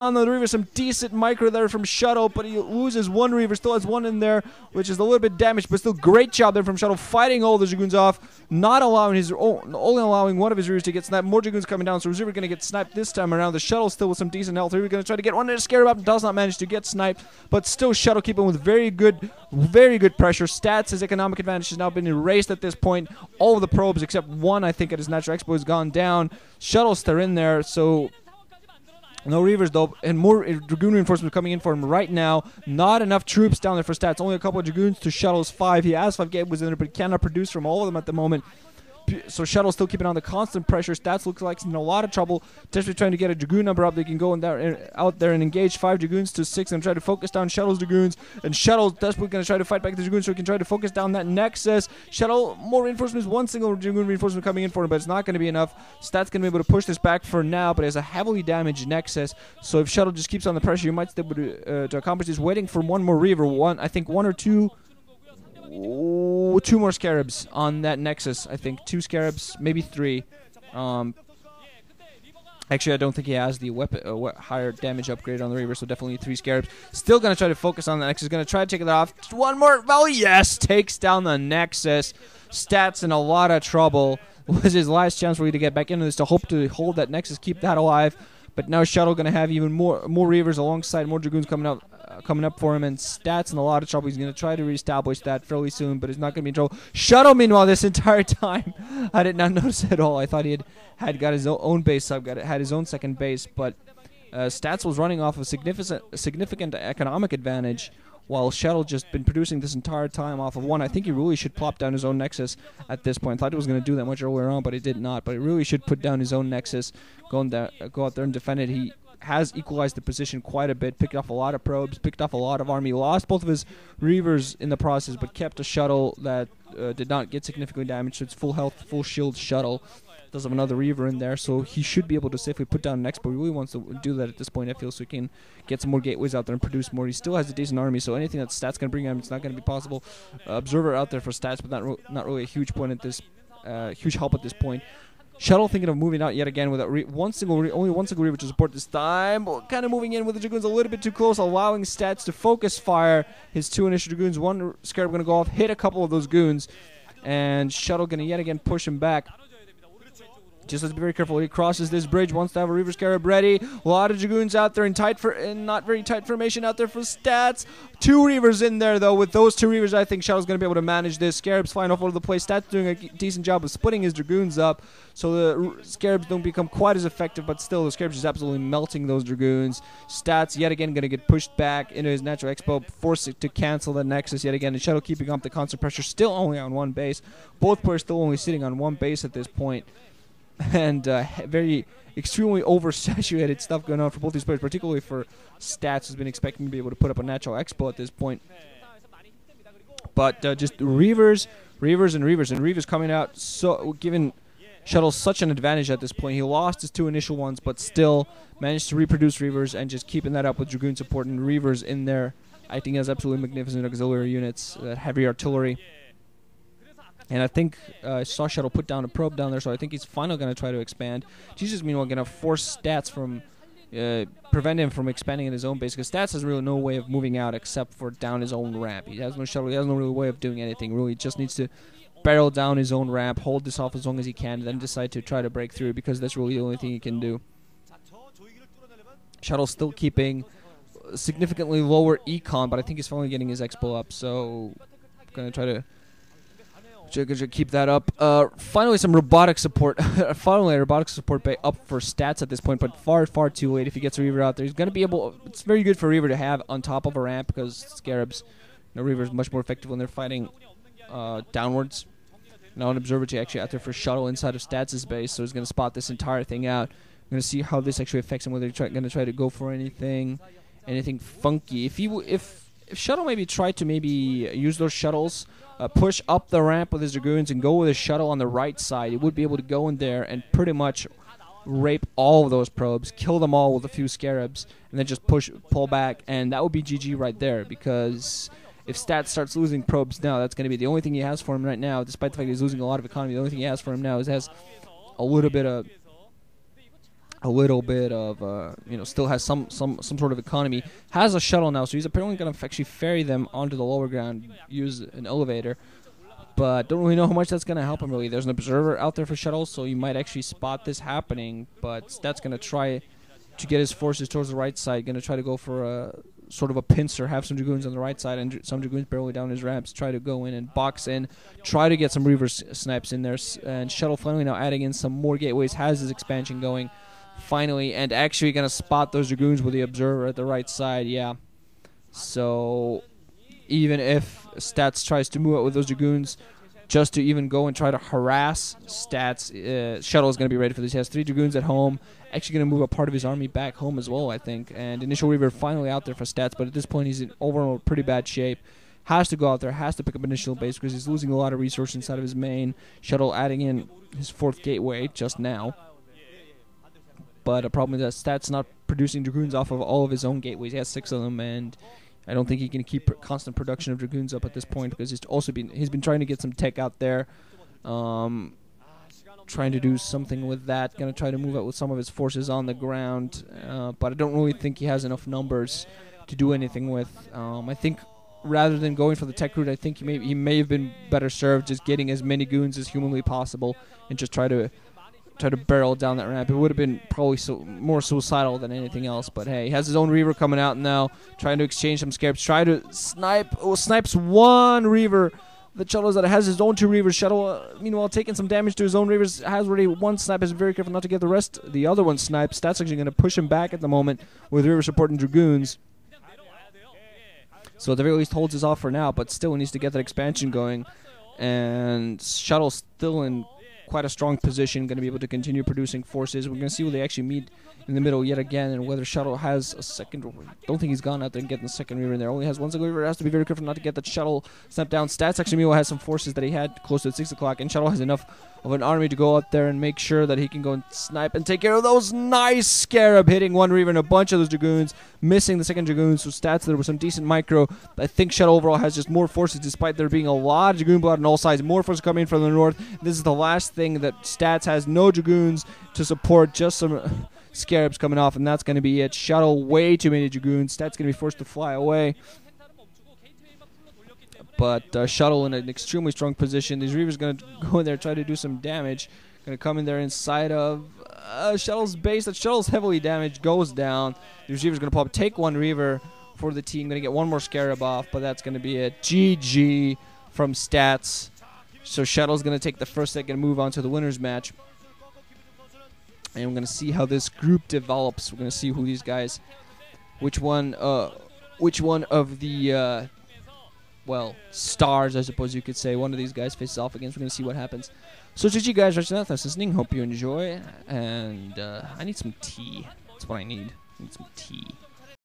on the Reaver, some decent micro there from Shuttle, but he loses one Reaver, still has one in there, which is a little bit damaged, but still great job there from Shuttle, fighting all the Dragoons off, not allowing only allowing one of his Reavers to get sniped. More Dragoons coming down, so Reaver going to get sniped this time around. The Shuttle still with some decent health. Reaver going to try to get one to scare him up, does not manage to get sniped, but still Shuttle keeping with very good pressure. Stats, his economic advantage has now been erased at this point. All of the probes, except one, I think, at his natural expo has gone down. Shuttle's still in there, so no Reavers though, and more Dragoon reinforcements coming in for him right now. Not enough troops down there for stats. Only a couple of Dragoons to Shuttle's 5. He has 5 gateways in there, but he cannot produce from all of them at the moment. So Shuttle's still keeping on the constant pressure. Stats looks like he's in a lot of trouble. Desperately trying to get a Dragoon number up. They can go out there and engage 5 Dragoons to 6 and try to focus down Shuttle's Dragoons. And Shuttle's desperately going to try to fight back the Dragoons so he can try to focus down that Nexus. Shuttle, more reinforcements. One single Dragoon reinforcement coming in for him, but it's not going to be enough. Stats going to be able to push this back for now, but he has a heavily damaged Nexus. So if Shuttle just keeps on the pressure, you might still be able to accomplish this. Waiting for one more Reaver. I think one or two. 2 more Scarabs on that Nexus. I think 2 Scarabs, maybe 3. Actually, I don't think he has the weapon higher damage upgrade on the Reaver, so definitely 3 Scarabs. Still going to try to focus on the Nexus. Going to try to take it off. One more. Oh, yes. Takes down the Nexus. Stats in a lot of trouble. Was his last chance for you to get back into this to hope to hold that Nexus, keep that alive. But now Shuttle going to have even more Reavers alongside more Dragoons coming up for him, and Stats in a lot of trouble. He's going to try to reestablish that fairly soon, but he's not going to be in trouble. Shuttle, meanwhile, this entire time, I did not notice at all. I thought he had got his own base up, had his own second base, but Stats was running off a significant economic advantage, while Shuttle just been producing this entire time off of one. I think he really should plop down his own Nexus at this point. I thought he was going to do that much earlier on, but he did not. But he really should put down his own Nexus, go out there and defend it. He has equalized the position quite a bit, picked off a lot of probes, picked off a lot of army, lost both of his Reavers in the process, but kept a Shuttle that did not get significantly damaged. So it's full health, full shield Shuttle. Does have another Reaver in there, so he should be able to safely put down an Expo. He really wants to do that at this point, I feel, so he can get some more gateways out there and produce more. He still has a decent army, so anything that Stats can bring him, it's not going to be possible. Observer out there for Stats, but not really a huge point at this, huge help at this point. Shuttle thinking of moving out yet again with only one single Reaver to support this time. Kind of moving in with the Dragoons a little bit too close, allowing Stats to focus fire his 2 initial Dragoons. One Scarab going to go off, hit a couple of those goons, and Shuttle going to yet again push him back. Just has to be very careful. He crosses this bridge, wants to have a Reaver Scarab ready. A lot of Dragoons out there in not very tight formation out there for Stats. 2 Reavers in there, though. With those 2 Reavers, I think Shuttle's going to be able to manage this. Scarab's flying off over the place. Stats doing a decent job of splitting his Dragoons up, so the Scarabs don't become quite as effective, but still, the Scarabs is absolutely melting those Dragoons. Stats, yet again, going to get pushed back into his natural expo, forced it to cancel the Nexus yet again. And Shuttle keeping up the constant pressure, still only on 1 base. Both players still only sitting on 1 base at this point. And very extremely oversaturated stuff going on for both these players, particularly for Stats, who's been expecting to be able to put up a natural expo at this point. But just Reavers, and Reavers coming out, so giving Shuttle such an advantage at this point. He lost his 2 initial ones, but still managed to reproduce Reavers and just keeping that up with Dragoon support and Reavers in there. I think has absolutely magnificent auxiliary units, heavy artillery. And I think I saw Shuttle put down a probe down there, so I think he's finally going to try to expand. Jesus, meanwhile, going to force Stats from, prevent him from expanding in his own base, because Stats has really no way of moving out except for down his own ramp. He has no Shuttle, he has no real way of doing anything, really. He just needs to barrel down his own ramp, hold this off as long as he can, and then decide to try to break through, because that's really the only thing he can do. Shuttle's still keeping significantly lower econ, but I think he's finally getting his expo up, so I'm going to try to keep that up. Finally, some robotic support. Finally, a robotic support bay up for Stats at this point, but far too late. If he gets a Reaver out there, he's going to be able. It's very good for Reaver to have on top of a ramp, because Scarabs, Reaver is much more effective when they're fighting downwards. Now an observatory actually out there for Shuttle inside of Stats' base, so he's going to spot this entire thing out. I'm going to see how this actually affects him. Whether he's going to try to go for anything funky. If Shuttle maybe tried to use those shuttles. Push up the ramp with his Dragoons and go with a Shuttle on the right side, he would be able to go in there and pretty much rape all of those probes, kill them all with a few Scarabs, and then just pull back, and that would be GG right there, because if Stats starts losing probes now, that's going to be the only thing he has for him right now, despite the fact he's losing a lot of economy. The only thing he has for him now is has a little bit of a little bit of, still has some sort of economy. Has a shuttle now, so he's apparently going to actually ferry them onto the lower ground, use an elevator. But don't really know how much that's going to help him, really. There's an observer out there for shuttles, so you might actually spot this happening. But that's going to try to get his forces towards the right side. Going to try to go for a sort of a pincer, have some Dragoons on the right side, and some Dragoons barely down his ramps. Try to go in and box in. Try to get some Reaver snipes in there. And Shuttle finally now adding in some more gateways. Has his expansion going. Finally, and actually going to spot those Dragoons with the observer at the right side. Yeah. So even if Stats tries to move out with those Dragoons just to even go and try to harass Stats, Shuttle is going to be ready for this. He has 3 Dragoons at home. Actually going to move a part of his army back home as well, I think. And Initial Reaver finally out there for Stats, but at this point he's in overall pretty bad shape. Has to go out there, has to pick up initial base because he's losing a lot of resources inside of his main. Shuttle adding in his 4th gateway just now. But a problem is that Stats not producing Dragoons off of all of his own gateways. He has 6 of them, and I don't think he can keep constant production of Dragoons up at this point because he's been trying to get some tech out there, trying to do something with that. Going to try to move out with some of his forces on the ground, but I don't really think he has enough numbers to do anything with. I think rather than going for the tech route, I think he may have been better served just getting as many goons as humanly possible and just try to barrel down that ramp. It would have been probably more suicidal than anything else. But hey, he has his own Reaver coming out now, trying to exchange some scarabs, try to snipe. Oh, snipes 1 Reaver. The Shuttle that has his own 2 Reavers. Shuttle, meanwhile, taking some damage to his own Reavers. Has already 1 snipe. Is very careful not to get the other one sniped. That's actually going to push him back at the moment with Reaver supporting Dragoons. So at the very least holds his off for now, but still needs to get that expansion going. And Shuttle still in quite a strong position, going to be able to continue producing forces. We're going to see where they actually meet in the middle yet again, and whether Shuttle has a second. Don't think he's gone out there and getting the second Reaver in there. Only has 1 single Reaver. Has to be very careful not to get that Shuttle snapped down. Stats actually meanwhile has some forces that he had close to 6 o'clock, and Shuttle has enough of an army to go out there and make sure that he can go and snipe and take care of those. Nice Scarab hitting 1 Reaver and a bunch of those Dragoons, missing the second Dragoon. So Stats, there was some decent micro. I think Shuttle overall has just more forces, despite there being a lot of Dragoon blood on all sides. More forces coming in from the north. This is the last thing that Stats has. No Dragoons to support, just some Scarabs coming off, and that's going to be it. Shuttle, way too many Dragoons. Stats going to be forced to fly away. But Shuttle in an extremely strong position. These Reavers going to go in there, try to do some damage. Going to come in there inside of Shuttle's base. That Shuttle's heavily damaged, goes down. These Reavers going to probably take 1 Reaver for the team. Going to get 1 more Scarab off, but that's going to be it. GG from Stats. So Shuttle's going to take the first set and move on to the winner's match. And we're going to see how this group develops. We're going to see who these guys, which one of the stars, I suppose you could say, one of these guys faces off against. We're going to see what happens. So GG guys, watching that, thanks for listening. Hope you enjoy. And I need some tea. That's what I need. I need some tea.